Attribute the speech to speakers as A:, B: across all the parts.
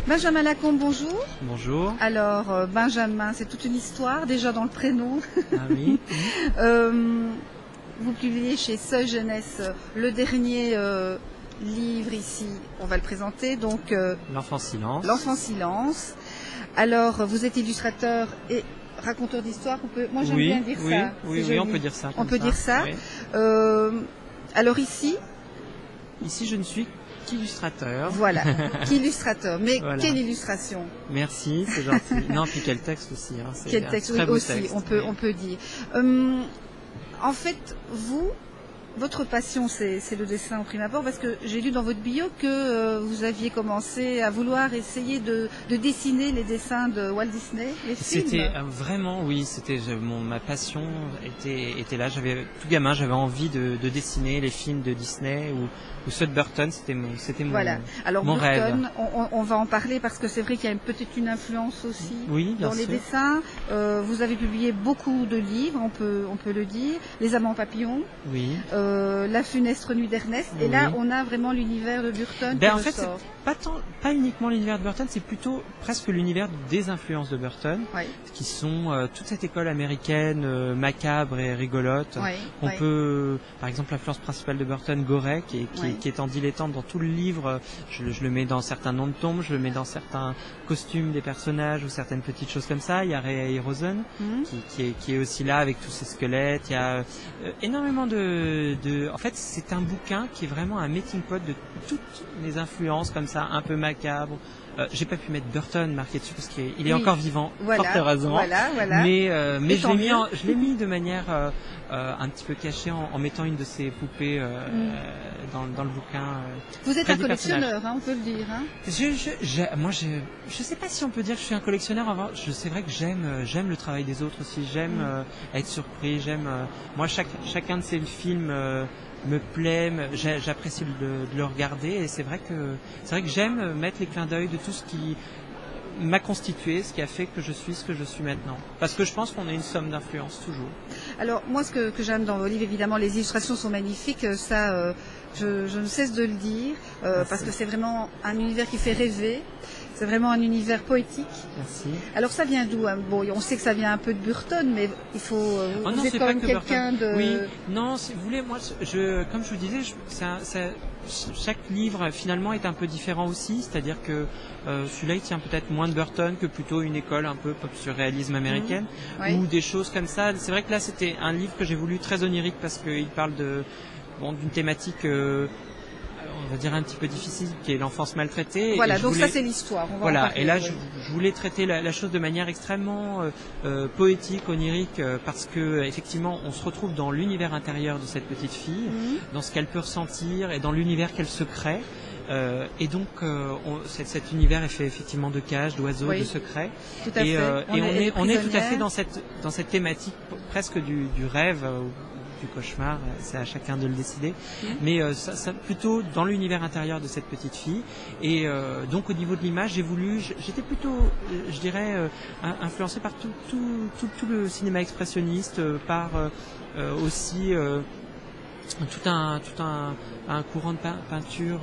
A: Benjamin Lacombe, bonjour.
B: Bonjour.
A: Alors, Benjamin, c'est toute une histoire, déjà dans le prénom.
B: Ah oui.
A: Vous publiez chez Seuil Jeunesse le dernier livre ici, on va le présenter, donc
B: L'enfant silence.
A: L'enfant silence. Alors, vous êtes illustrateur et raconteur d'histoire. Moi, j'aime bien dire ça.
B: Oui, on peut dire ça.
A: On peut dire ça.
B: Oui.
A: Alors ici
B: je ne suis qu'illustrateur.
A: Voilà, qu'illustrateur. Mais
B: voilà.
A: Quelle illustration!
B: Merci, c'est gentil. Non, puis quel texte aussi. Hein. C'est
A: quel texte,
B: très beau
A: aussi,
B: texte,
A: on peut dire. En fait, votre passion, c'est le dessin au prime abord, parce que j'ai lu dans votre bio que vous aviez commencé à vouloir essayer de dessiner les dessins de Walt Disney, les films.
B: C'était vraiment, oui, ma passion était là. Tout gamin, j'avais envie de dessiner les films de Disney ou ceux de Burton. C'était mon
A: voilà. Alors,
B: mon
A: Burton,
B: rêve.
A: on va en parler parce que c'est vrai qu'il y a peut-être une influence aussi
B: bien
A: dans les
B: sûr.
A: dessins. Vous avez publié beaucoup de livres, on peut le dire. Les Amants Papillons.
B: Oui.
A: La funeste nuit d'Ernest, et là on a vraiment l'univers de Burton qui
B: en fait,
A: ressort.
B: C'est pas uniquement l'univers de Burton, c'est plutôt presque l'univers des influences de Burton, qui sont toute cette école américaine macabre et rigolote. On peut, par exemple, l'influence principale de Burton, Goret, qui est en dilettante dans tout le livre. Je le mets dans certains noms de tombes, je le mets dans certains costumes des personnages ou certaines petites choses comme ça. Il y a Ray Rosen qui est aussi là avec tous ses squelettes. Il y a énormément en fait, c'est un bouquin qui est vraiment un melting pot de toutes les influences comme ça, un peu macabre. J'ai pas pu mettre Burton marqué dessus parce qu'il est encore vivant, fort heureusement.
A: Voilà.
B: Mais je l'ai mis de manière un petit peu cachée en mettant une de ses poupées dans le bouquin.
A: Vous êtes un collectionneur, on peut le dire.
B: Je sais pas si on peut dire que je suis un collectionneur. C'est vrai que j'aime le travail des autres aussi. J'aime être surpris. Moi, chacun de ces films me plaît, j'apprécie de le regarder, et c'est vrai que j'aime mettre les clins d'œil de tout ce qui m'a constitué, ce qui a fait que je suis ce que je suis maintenant. Parce que je pense qu'on est une somme d'influences toujours.
A: Alors moi, ce que j'aime dans vos livres, évidemment, les illustrations sont magnifiques, ça je ne cesse de le dire, parce que c'est vraiment un univers qui fait rêver. C'est vraiment un univers poétique.
B: Merci.
A: Alors ça vient d'où? Bon, on sait que ça vient un peu de Burton, mais il faut. Vous êtes quand même quelqu'un de.
B: Oui. Non, si vous voulez, moi, comme je vous disais, chaque livre finalement est un peu différent aussi. C'est-à-dire que celui-là, il tient peut-être moins de Burton que plutôt une école un peu pop surréalisme américaine ou des choses comme ça. C'est vrai que là, c'était un livre que j'ai voulu très onirique parce qu'il parle d'une thématique. On va dire un petit peu difficile, qui est l'enfance maltraitée.
A: Voilà, donc ça c'est l'histoire.
B: Et là je voulais traiter la chose de manière extrêmement poétique, onirique, parce que effectivement on se retrouve dans l'univers intérieur de cette petite fille, dans ce qu'elle peut ressentir et dans l'univers qu'elle se crée. Et donc cet univers est fait effectivement de cages, d'oiseaux, de secrets.
A: Tout à fait.
B: On est tout à fait dans cette thématique presque du rêve. Du cauchemar, c'est à chacun de le décider, mais ça plutôt dans l'univers intérieur de cette petite fille. Et donc au niveau de l'image, j'étais plutôt, je dirais, influencé par tout le cinéma expressionniste, par aussi tout un courant de peinture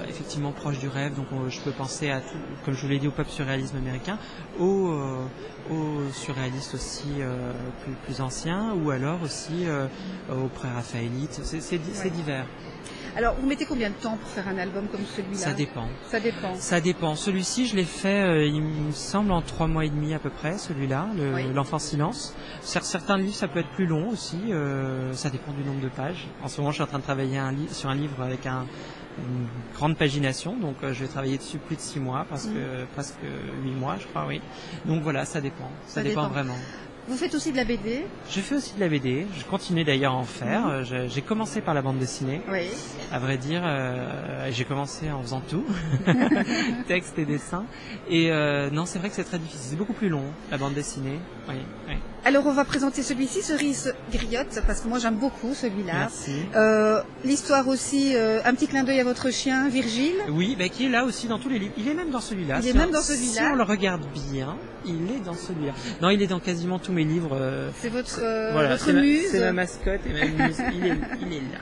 B: effectivement proche du rêve. Donc je peux penser à tout, comme je vous l'ai dit, au pop surréalisme américain, aux surréalistes aussi plus anciens, ou alors aussi aux pré-raphaélites. C'est divers.
A: Alors, vous mettez combien de temps pour faire un album comme celui-là?
B: Ça dépend. Celui-ci, je l'ai fait, il me semble, en 3 mois et demi à peu près, celui-là, L'Enfant Silence. Certains livres, ça peut être plus long aussi, ça dépend du nombre de pages. En ce moment, je suis en train de travailler sur un livre avec une grande pagination, donc je vais travailler dessus plus de 6 mois, presque 8 mois, je crois, oui. Donc voilà, ça dépend vraiment.
A: Vous faites aussi de la BD?
B: Je fais aussi de la BD, je continue d'ailleurs à en faire. J'ai commencé par la bande dessinée, à vrai dire, j'ai commencé en faisant tout, texte et dessin. Et non, c'est vrai que c'est très difficile, c'est beaucoup plus long, la bande dessinée. Oui.
A: Alors on va présenter celui-ci, Cerise Griotte, parce que moi j'aime beaucoup celui-là.
B: Merci.
A: L'histoire aussi, un petit clin d'œil à votre chien Virgile.
B: Oui, qui est là aussi dans tous les livres. Il est même dans celui-là.
A: Il est même dans celui-là.
B: Si on le regarde bien, il est dans celui-là. Non, il est dans quasiment tous mes livres.
A: C'est votre
B: muse. C'est ma mascotte et ma muse. il est là.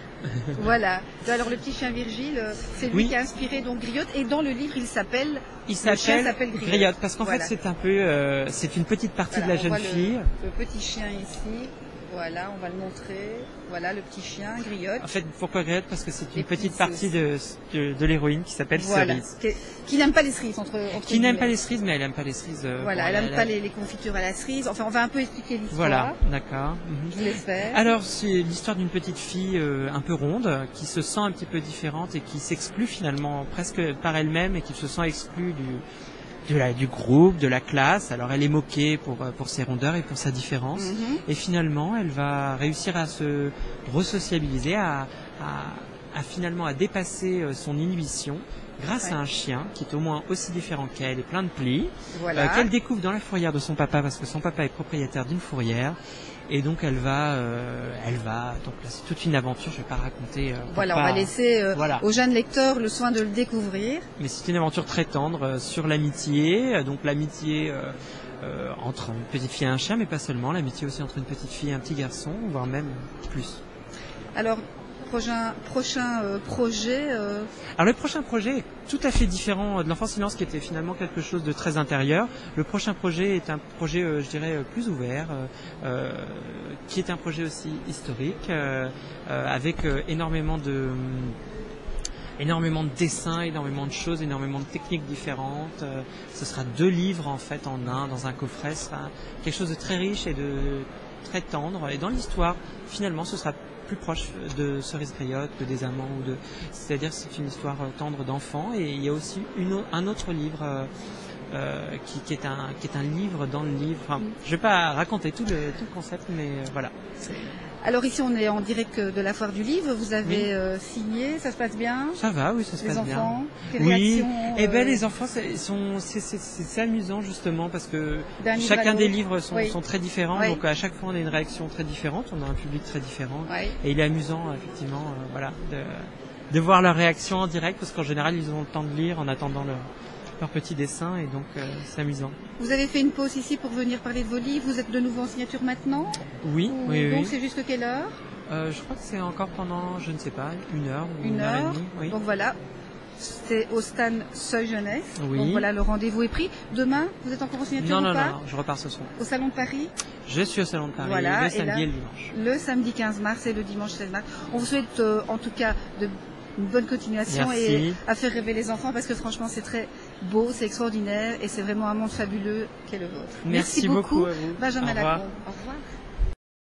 A: Voilà. Alors le petit chien Virgile, c'est lui qui a inspiré donc Griotte, et dans le livre il s'appelle
B: Griotte, parce qu'en fait c'est un peu, c'est une petite partie de la jeune fille.
A: Le petit chien ici, voilà, on va le montrer. Voilà le petit chien Griotte.
B: En fait, pourquoi Griotte? Parce que c'est une petite partie de l'héroïne qui s'appelle Cerise.
A: Qui n'aime pas les cerises
B: qui n'aime pas les cerises, mais elle aime pas les cerises.
A: Voilà, elle n'aime pas les confitures à la cerise. Enfin, on va un peu expliquer l'histoire.
B: Voilà, d'accord.
A: Je vous laisse faire.
B: Alors, c'est l'histoire d'une petite fille un peu ronde qui se sent un petit peu différente et qui s'exclut finalement presque par elle-même et qui se sent exclue du groupe, de la classe. Alors elle est moquée pour ses rondeurs et pour sa différence. Et finalement, elle va réussir à se resociabiliser, à finalement à dépasser son inhibition grâce à un chien qui est au moins aussi différent qu'elle et plein de plis, qu'elle découvre dans la fourrière de son papa, parce que son papa est propriétaire d'une fourrière. Et donc elle va donc là c'est toute une aventure, je vais pas raconter.
A: On va laisser aux jeunes lecteurs le soin de le découvrir.
B: Mais c'est une aventure très tendre sur l'amitié, donc l'amitié entre une petite fille et un chien, mais pas seulement, l'amitié aussi entre une petite fille et un petit garçon, voire même plus.
A: Alors prochain projet
B: Alors le prochain projet est tout à fait différent de l'Enfant Silence, qui était finalement quelque chose de très intérieur. Le prochain projet est un projet, je dirais, plus ouvert, qui est un projet aussi historique, avec énormément de dessins, énormément de choses, énormément de techniques différentes. Ce sera 2 livres en fait en un, dans un coffret. Ce sera quelque chose de très riche et de très tendre. Et dans l'histoire, finalement, ce sera plus proche de Cerise Griotte que des amants, c'est-à-dire c'est une histoire tendre d'enfant. Et il y a aussi un autre livre qui est un livre dans le livre. Enfin, je vais pas raconter tout le concept, mais voilà.
A: Alors ici on est en direct de la foire du livre, vous avez signé, ça se passe bien?
B: Ça va, oui, ça se passe bien.
A: Les enfants, quelles réactions
B: les enfants, c'est amusant justement, parce que chacun des livres sont très différents, donc à chaque fois on a une réaction très différente, on a un public très différent, et il est amusant effectivement de voir leur réaction en direct, parce qu'en général ils ont le temps de lire en attendant leur petit dessin, et donc c'est amusant.
A: Vous avez fait une pause ici pour venir parler de vos livres, vous êtes de nouveau en signature maintenant?
B: Oui.
A: Donc c'est jusque quelle heure?
B: Je crois que c'est encore pendant, je ne sais pas, 1 heure ou 1 heure et demie. Oui.
A: Donc voilà, c'est au Stan Seuil Jeunesse.
B: Oui.
A: Donc voilà, le rendez-vous est pris. Demain, vous êtes encore en signature ou pas?
B: Non, je repars ce soir.
A: Au Salon de Paris?
B: Je suis au Salon de Paris, le samedi et le dimanche.
A: Le samedi 15 mars et le dimanche 16 mars. On vous souhaite en tout cas une bonne continuation.
B: Merci.
A: Et à faire rêver les enfants, parce que franchement c'est très beau, c'est extraordinaire et c'est vraiment un monde fabuleux qu'est le vôtre.
B: Merci beaucoup
A: Benjamin
B: Lacombe.
A: Au revoir.